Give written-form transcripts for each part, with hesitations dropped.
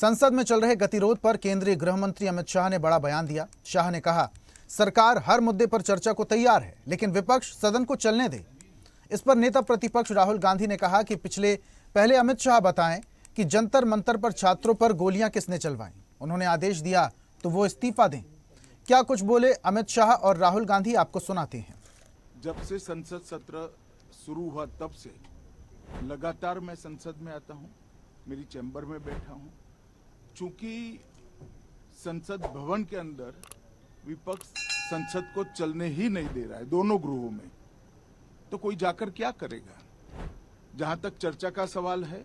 संसद में चल रहे गतिरोध पर केंद्रीय गृह मंत्री अमित शाह ने बड़ा बयान दिया। शाह ने कहा, सरकार हर मुद्दे पर चर्चा को तैयार है, लेकिन विपक्ष सदन को चलने दे। इस पर नेता प्रतिपक्ष राहुल गांधी ने कहा कि पहले अमित शाह बताएं कि जंतर मंतर पर छात्रों पर गोलियां किसने चलवाई। उन्होंने आदेश दिया तो वो इस्तीफा दें। क्या कुछ बोले अमित शाह और राहुल गांधी, आपको सुनाते हैं। जब से संसद सत्र शुरू हुआ तब से लगातार मैं संसद में आता हूं, मेरी चैम्बर में बैठा हूं। चूंकि संसद भवन के अंदर विपक्ष संसद को चलने ही नहीं दे रहा है, दोनों गृहों में, तो कोई जाकर क्या करेगा। जहां तक चर्चा का सवाल है,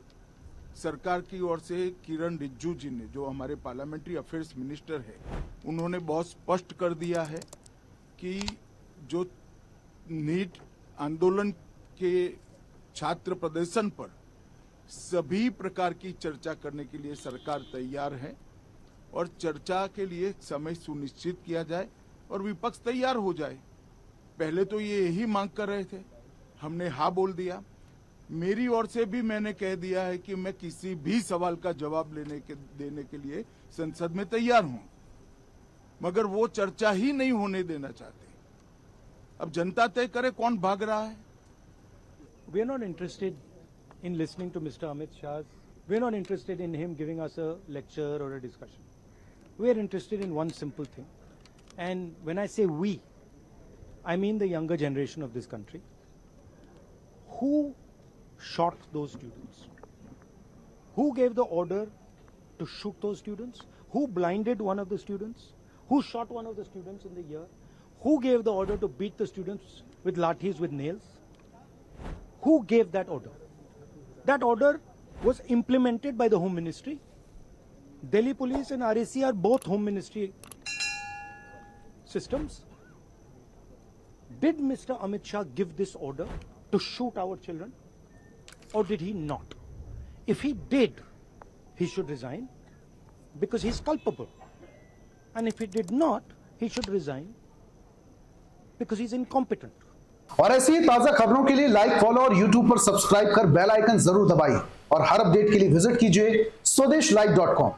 सरकार की ओर से किरण रिजिजू जी ने, जो हमारे पार्लियामेंट्री अफेयर्स मिनिस्टर है, उन्होंने बहुत स्पष्ट कर दिया है कि जो नीट आंदोलन के छात्र प्रदर्शन पर सभी प्रकार की चर्चा करने के लिए सरकार तैयार है और चर्चा के लिए समय सुनिश्चित किया जाए और विपक्ष तैयार हो जाए। पहले तो ये यही मांग कर रहे थे, हमने हाँ बोल दिया। मेरी ओर से भी मैंने कह दिया है कि मैं किसी भी सवाल का जवाब देने के लिए संसद में तैयार हूं, मगर वो चर्चा ही नहीं होने देना चाहते। अब जनता तय करे कौन भाग रहा है। We are not interested in listening to Mr. Amit Shah. We are not interested in him giving us a lecture or a discussion. We are interested in one simple thing. And when I say we, I mean the younger generation of this country. Who shot those students? Who gave the order to shoot those students? Who blinded one of the students? Who shot one of the students in the ear? Who gave the order to beat the students with lathis, with nails? Who gave that order? That order was implemented by the Home Ministry. Delhi Police and RAC are both Home Ministry systems. Did Mr. Amit Shah give this order to shoot our children, or did he not? If he did, he should resign because he's culpable. And if he did not, he should resign because he's incompetent. और ऐसी ही ताजा खबरों के लिए like, follow और YouTube पर subscribe कर bell icon जरूर दबाइए और हर अपडेट के लिए विजिट कीजिए स्वदेशलाइव.com।